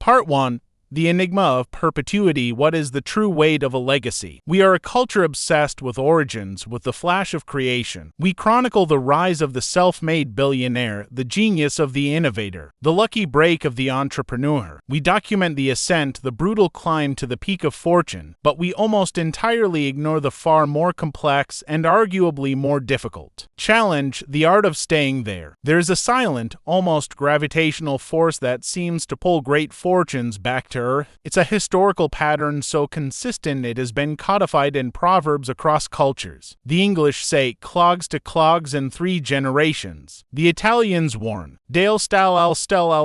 Part 1. The Enigma of Perpetuity. What is the true weight of a legacy? We are a culture obsessed with origins, with the flash of creation. We chronicle the rise of the self-made billionaire, the genius of the innovator, the lucky break of the entrepreneur. We document the ascent, the brutal climb to the peak of fortune, but we almost entirely ignore the far more complex and arguably more difficult challenge, the art of staying there. There is a silent, almost gravitational force that seems to pull great fortunes back to earth. It's a historical pattern so consistent it has been codified in proverbs across cultures. The English say, clogs to clogs in 3 generations. The Italians warn, Dale style al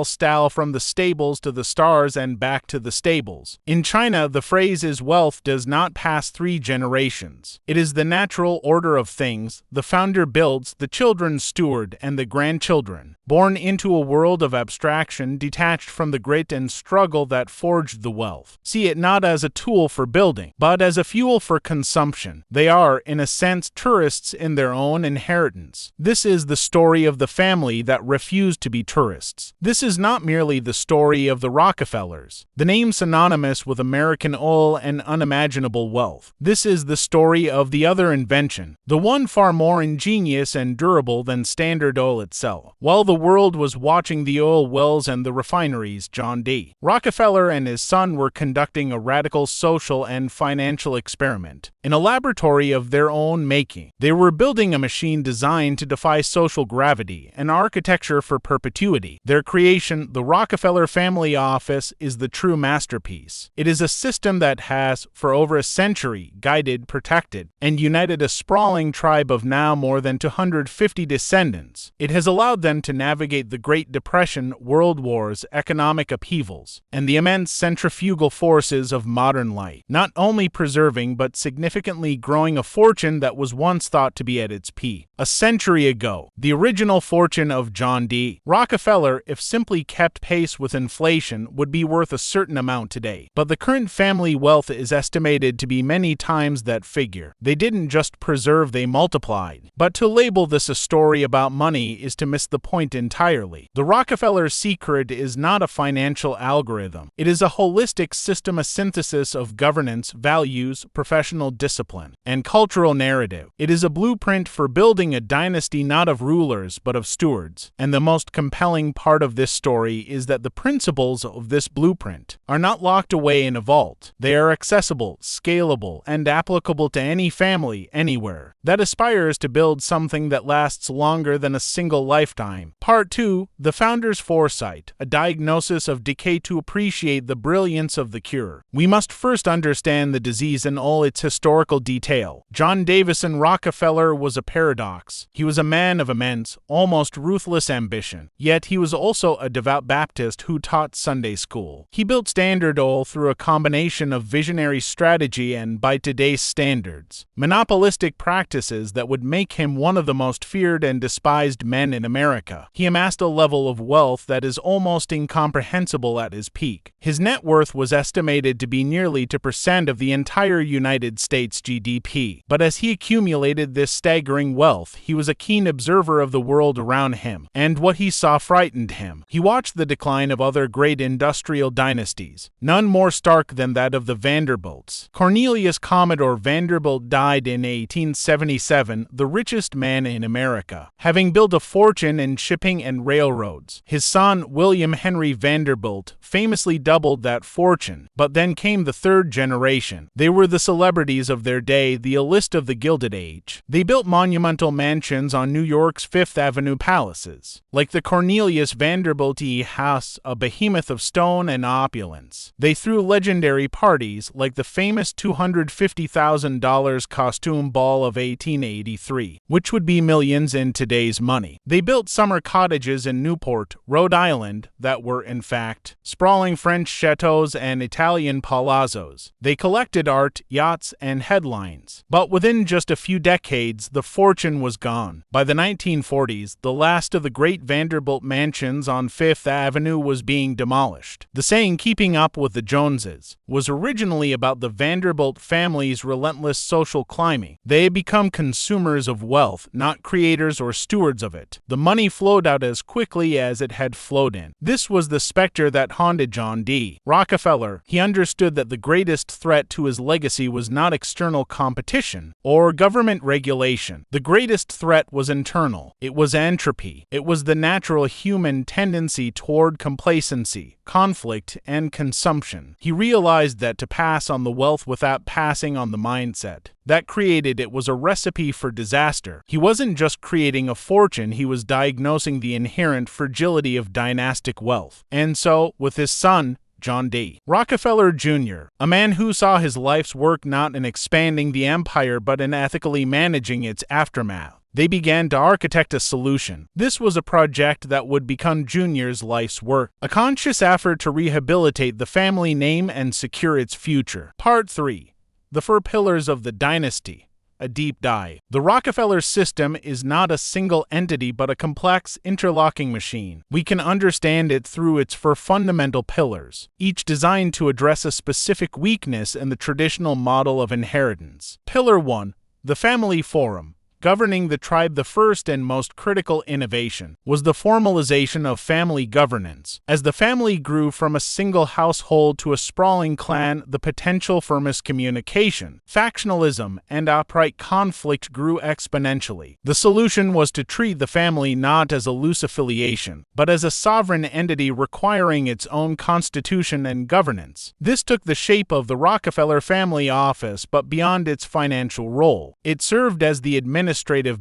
style from the stables to the stars and back to the stables. In China, the phrase is wealth does not pass 3 generations. It is the natural order of things. The founder builds, the children steward, and the grandchildren. Born into a world of abstraction detached from the grit and struggle that forged the wealth. See it not as a tool for building, but as a fuel for consumption. They are, in a sense, tourists in their own inheritance. This is the story of the family that refused to be tourists. This is not merely the story of the Rockefellers, the name synonymous with American oil and unimaginable wealth. This is the story of the other invention, the one far more ingenious and durable than Standard Oil itself. While the world was watching the oil wells and the refineries, John D. Rockefeller and his son were conducting a radical social and financial experiment in a laboratory of their own making. They were building a machine designed to defy social gravity, an architecture for perpetuity. Their creation, the Rockefeller Family Office, is the true masterpiece. It is a system that has, for over a century, guided, protected, and united a sprawling tribe of now more than 250 descendants. It has allowed them to navigate the Great Depression, world wars, economic upheavals, and the immense centrifugal forces of modern life, not only preserving but significantly growing a fortune that was once thought to be at its peak. A century ago, the original fortune of John D. Rockefeller, if simply kept pace with inflation, would be worth a certain amount today. But the current family wealth is estimated to be many times that figure. They didn't just preserve, they multiplied. But to label this a story about money is to miss the point entirely. The Rockefeller secret is not a financial algorithm. It is a holistic system, a synthesis of governance, values, professional discipline, and cultural narrative. It is a blueprint for building a dynasty not of rulers but of stewards. And the most compelling part of this story is that the principles of this blueprint are not locked away in a vault. They are accessible, scalable, and applicable to any family, anywhere, that aspires to build something that lasts longer than a single lifetime. Part 2. The Founder's Foresight, a diagnosis of decay. To appreciate the brilliance of the cure, we must first understand the disease in all its historical detail. John Davison Rockefeller was a paradox. He was a man of immense, almost ruthless ambition, yet he was also a devout Baptist who taught Sunday school. He built Standard Oil through a combination of visionary strategy and, by today's standards, monopolistic practices that would make him one of the most feared and despised men in America. He amassed a level of wealth that is almost incomprehensible at his peak. His net worth was estimated to be nearly 2% of the entire United States GDP. But as he accumulated this staggering wealth, he was a keen observer of the world around him, and what he saw frightened him. He watched the decline of other great industrial dynasties, none more stark than that of the Vanderbilts. Cornelius Commodore Vanderbilt died in 1877, the richest man in America, having built a fortune in shipping and railroads. His son, William Henry Vanderbilt, famously doubled that fortune. But then came the third generation. They were the celebrities of their day, the elite of the Gilded Age. They built monumental mansions on New York's Fifth Avenue palaces, like the Cornelius Vanderbilt house, a behemoth of stone and opulence. They threw legendary parties, like the famous $250,000 costume ball of 1883, which would be millions in today's money. They built summer cottages in Newport, Rhode Island, that were, in fact, sprawling French chateaus and Italian palazzos. They collected art, yachts, and headlines. But within just a few decades, the fortune was gone. By the 1940s, the last of the great Vanderbilt mansions on Fifth Avenue was being demolished. The saying, "keep Keeping Up with the Joneses, was originally about the Vanderbilt family's relentless social climbing. They had become consumers of wealth, not creators or stewards of it. The money flowed out as quickly as it had flowed in. This was the specter that haunted John D. Rockefeller. He understood that the greatest threat to his legacy was not external competition or government regulation. The greatest threat was internal. It was entropy. It was the natural human tendency toward complacency, conflict, and consumption. He realized that to pass on the wealth without passing on the mindset that created it was a recipe for disaster. He wasn't just creating a fortune, he was diagnosing the inherent fragility of dynastic wealth. And so, with his son, John D. Rockefeller Jr., a man who saw his life's work not in expanding the empire but in ethically managing its aftermath, they began to architect a solution. This was a project that would become Junior's life's work, a conscious effort to rehabilitate the family name and secure its future. Part 3. The 4 Pillars of the Dynasty. A deep dive. The Rockefeller system is not a single entity but a complex, interlocking machine. We can understand it through its 4 fundamental pillars, each designed to address a specific weakness in the traditional model of inheritance. Pillar 1. The Family Forum. Governing the tribe, the first and most critical innovation was the formalization of family governance. As the family grew from a single household to a sprawling clan, the potential for miscommunication, factionalism, and outright conflict grew exponentially. The solution was to treat the family not as a loose affiliation, but as a sovereign entity requiring its own constitution and governance. This took the shape of the Rockefeller Family Office, but beyond its financial role, it served as the administrative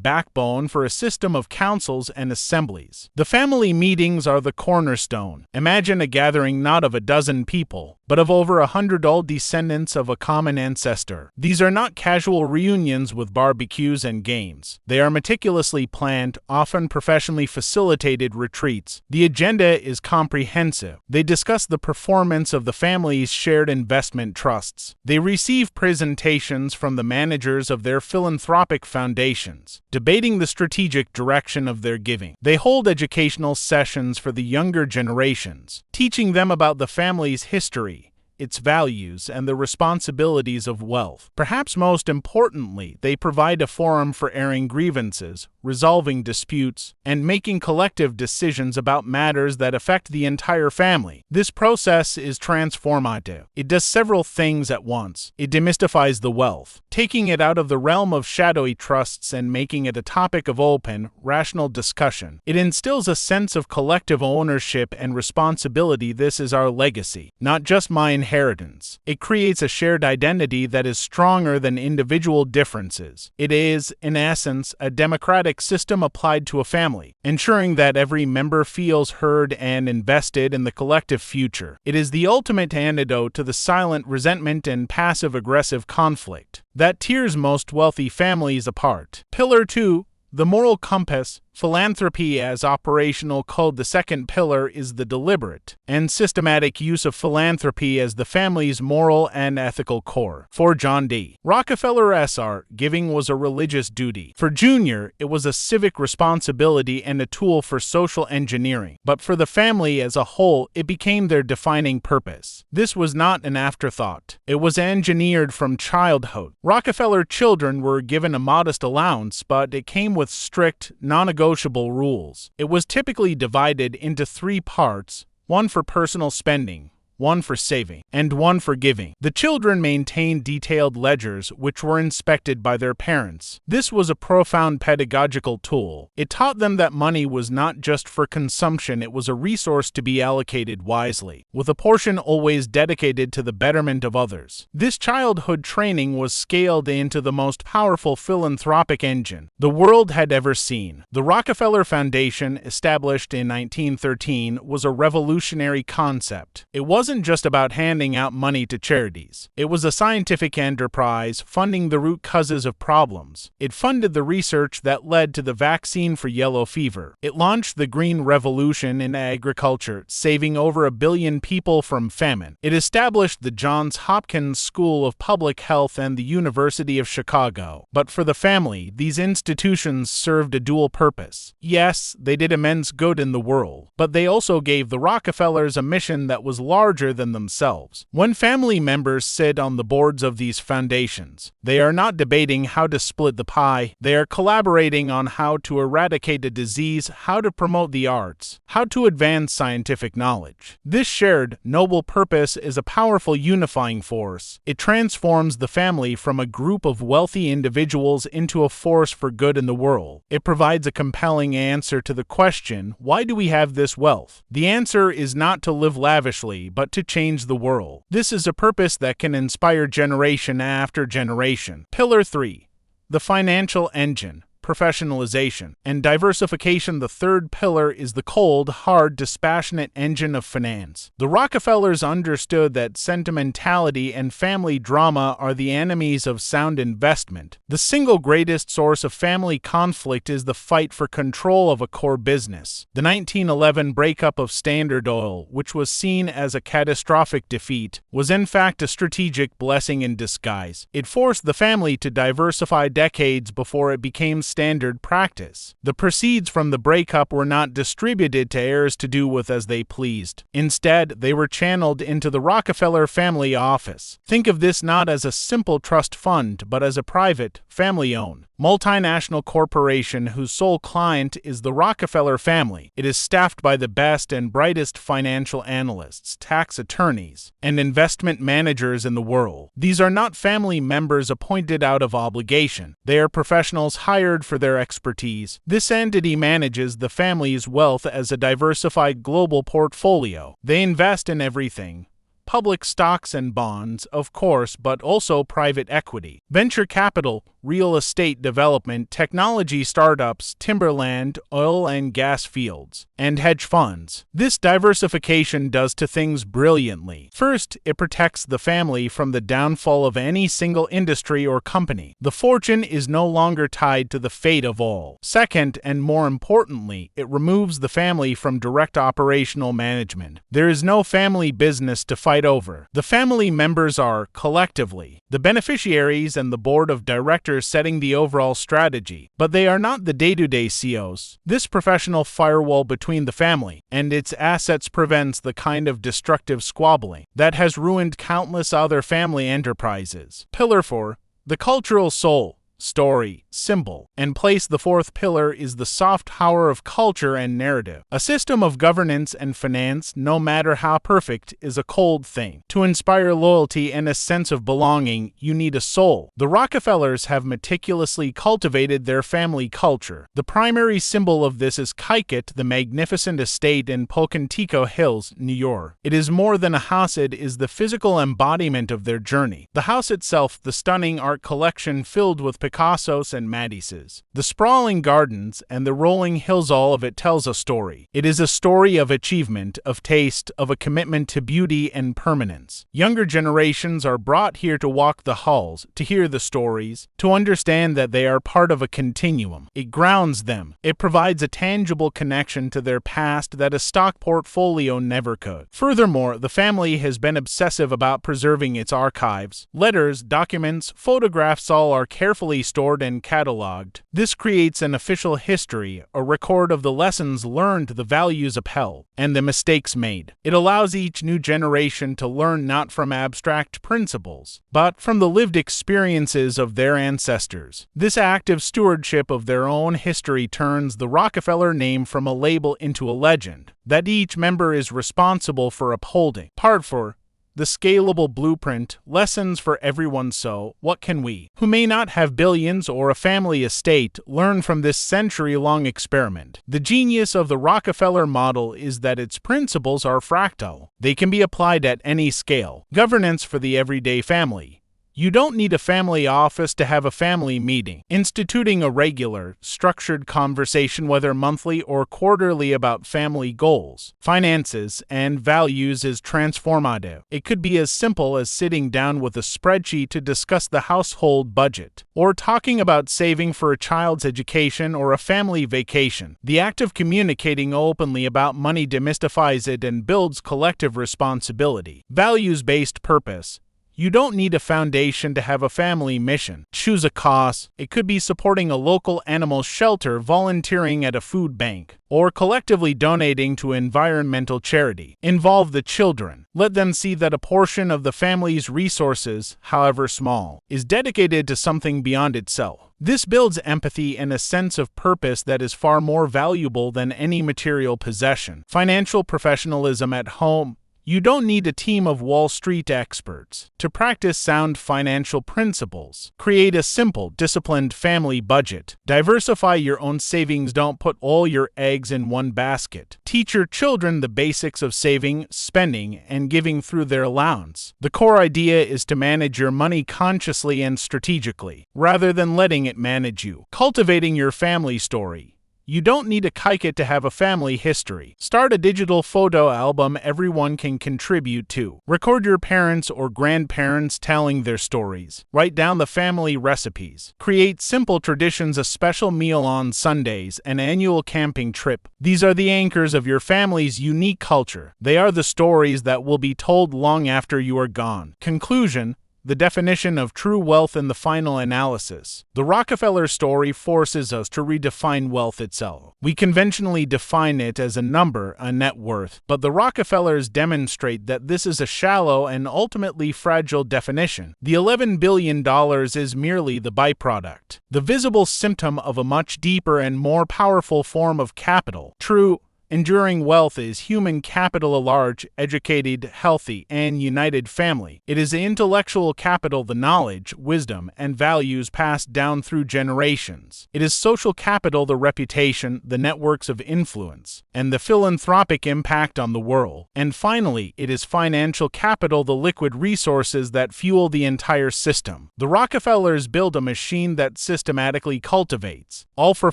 backbone for a system of councils and assemblies. The family meetings are the cornerstone. Imagine a gathering not of a dozen people, but of over 100, all descendants of a common ancestor. These are not casual reunions with barbecues and games. They are meticulously planned, often professionally facilitated retreats. The agenda is comprehensive. They discuss the performance of the family's shared investment trusts. They receive presentations from the managers of their philanthropic foundations, debating the strategic direction of their giving. They hold educational sessions for the younger generations, teaching them about the family's history, its values, and the responsibilities of wealth. Perhaps most importantly, they provide a forum for airing grievances, resolving disputes, and making collective decisions about matters that affect the entire family. This process is transformative. It does several things at once. It demystifies the wealth, taking it out of the realm of shadowy trusts and making it a topic of open, rational discussion. It instills a sense of collective ownership and responsibility. This is our legacy, not just my inheritance. It creates a shared identity that is stronger than individual differences. It is, in essence, a democratic system applied to a family, ensuring that every member feels heard and invested in the collective future. It is the ultimate antidote to the silent resentment and passive-aggressive conflict that tears most wealthy families apart. Pillar 2. The Moral Compass. Philanthropy as operational code. The second pillar is the deliberate and systematic use of philanthropy as the family's moral and ethical core. For John D. Rockefeller Sr., giving was a religious duty. For Junior, it was a civic responsibility and a tool for social engineering. But for the family as a whole, it became their defining purpose. This was not an afterthought. It was engineered from childhood. Rockefeller children were given a modest allowance, but it came with strict, non-negotiable rules. It was typically divided into 3 parts, one for personal spending, one for saving, and one for giving. The children maintained detailed ledgers which were inspected by their parents. This was a profound pedagogical tool. It taught them that money was not just for consumption, it was a resource to be allocated wisely, with a portion always dedicated to the betterment of others. This childhood training was scaled into the most powerful philanthropic engine the world had ever seen. The Rockefeller Foundation, established in 1913, was a revolutionary concept. It wasn't just about handing out money to charities. It was a scientific enterprise, funding the root causes of problems. It funded the research that led to the vaccine for yellow fever. It launched the Green Revolution in agriculture, saving over 1 billion people from famine. It established the Johns Hopkins School of Public Health and the University of Chicago. But for the family, these institutions served a dual purpose. Yes, they did immense good in the world, but they also gave the Rockefellers a mission that was larger larger than themselves. When family members sit on the boards of these foundations, they are not debating how to split the pie, they are collaborating on how to eradicate a disease, how to promote the arts, how to advance scientific knowledge. This shared, noble purpose is a powerful unifying force. It transforms the family from a group of wealthy individuals into a force for good in the world. It provides a compelling answer to the question, why do we have this wealth? The answer is not to live lavishly, but to change the world. This is a purpose that can inspire generation after generation. Pillar 3. The financial engine. Professionalization and diversification. The third pillar is the cold, hard, dispassionate engine of finance. The Rockefellers understood that sentimentality and family drama are the enemies of sound investment. The single greatest source of family conflict is the fight for control of a core business. The 1911 breakup of Standard Oil, which was seen as a catastrophic defeat, was in fact a strategic blessing in disguise. It forced the family to diversify decades before it became standard practice. The proceeds from the breakup were not distributed to heirs to do with as they pleased. Instead, they were channeled into the Rockefeller Family Office. Think of this not as a simple trust fund, but as a private, family-owned, multinational corporation whose sole client is the Rockefeller family. It is staffed by the best and brightest financial analysts, tax attorneys, and investment managers in the world. These are not family members appointed out of obligation. They are professionals hired for their expertise. This entity manages the family's wealth as a diversified global portfolio. They invest in everything. Public stocks and bonds, of course, but also private equity, venture capital, real estate development, technology startups, timberland, oil and gas fields, and hedge funds. This diversification does two things brilliantly. First, it protects the family from the downfall of any single industry or company. The fortune is no longer tied to the fate of all. Second, and more importantly, it removes the family from direct operational management. There is no family business to fight over. The family members are, collectively, the beneficiaries and the board of directors setting the overall strategy, but they are not the day-to-day CEOs. This professional firewall between the family and its assets prevents the kind of destructive squabbling that has ruined countless other family enterprises. Pillar 4. The cultural soul. Story, symbol, and place. The fourth pillar is the soft power of culture and narrative. A system of governance and finance, no matter how perfect, is a cold thing. To inspire loyalty and a sense of belonging, you need a soul. The Rockefellers have meticulously cultivated their family culture. The primary symbol of this is Kikit, the magnificent estate in Pocantico Hills, New York. It is more than a house, it is the physical embodiment of their journey. The house itself, the stunning art collection filled with Picassos and Matisses, the sprawling gardens, and the rolling hills, all of it tells a story. It is a story of achievement, of taste, of a commitment to beauty and permanence. Younger generations are brought here to walk the halls, to hear the stories, to understand that they are part of a continuum. It grounds them. It provides a tangible connection to their past that a stock portfolio never could. Furthermore, the family has been obsessive about preserving its archives. Letters, documents, photographs, all are carefully stored and cataloged. This creates an official history, a record of the lessons learned, the values upheld, and the mistakes made. It allows each new generation to learn not from abstract principles, but from the lived experiences of their ancestors. This active stewardship of their own history turns the Rockefeller name from a label into a legend that each member is responsible for upholding. Part 4. The scalable blueprint, lessons for everyone. So, what can we, who may not have billions or a family estate, learn from this century-long experiment? The genius of the Rockefeller model is that its principles are fractal. They can be applied at any scale. Governance for the everyday family. You don't need a family office to have a family meeting. Instituting a regular, structured conversation, whether monthly or quarterly, about family goals, finances, and values is transformative. It could be as simple as sitting down with a spreadsheet to discuss the household budget, or talking about saving for a child's education or a family vacation. The act of communicating openly about money demystifies it and builds collective responsibility. Values-based purpose. You don't need a foundation to have a family mission. Choose a cause. It could be supporting a local animal shelter, volunteering at a food bank, or collectively donating to environmental charity. Involve the children. Let them see that a portion of the family's resources, however small, is dedicated to something beyond itself. This builds empathy and a sense of purpose that is far more valuable than any material possession. Financial professionalism at home. You don't need a team of Wall Street experts to practice sound financial principles. Create a simple, disciplined family budget. Diversify your own savings. Don't put all your eggs in one basket. Teach your children the basics of saving, spending, and giving through their allowance. The core idea is to manage your money consciously and strategically, rather than letting it manage you. Cultivating your family story. You don't need a kite to have a family history. Start a digital photo album everyone can contribute to. Record your parents or grandparents telling their stories. Write down the family recipes. Create simple traditions, a special meal on Sundays, an annual camping trip. These are the anchors of your family's unique culture. They are the stories that will be told long after you are gone. Conclusion. The definition of true wealth in the final analysis. The Rockefeller story forces us to redefine wealth itself. We conventionally define it as a number, a net worth, but the Rockefellers demonstrate that this is a shallow and ultimately fragile definition. The $11 billion is merely the byproduct, the visible symptom of a much deeper and more powerful form of capital. True, enduring wealth is human capital, a large, educated, healthy, and united family. It is the intellectual capital, the knowledge, wisdom, and values passed down through generations. It is social capital, the reputation, the networks of influence, and the philanthropic impact on the world. And finally, it is financial capital, the liquid resources that fuel the entire system. The Rockefellers built a machine that systematically cultivates all four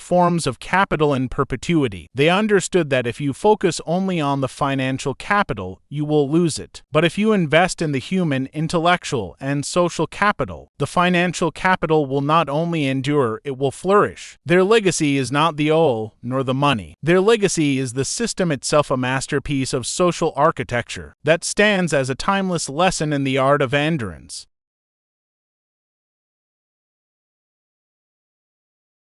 forms of capital in perpetuity. They understood that if you focus only on the financial capital, you will lose it. But if you invest in the human, intellectual, and social capital, the financial capital will not only endure, it will flourish. Their legacy is not the oil nor the money. Their legacy is the system itself, a masterpiece of social architecture that stands as a timeless lesson in the art of endurance.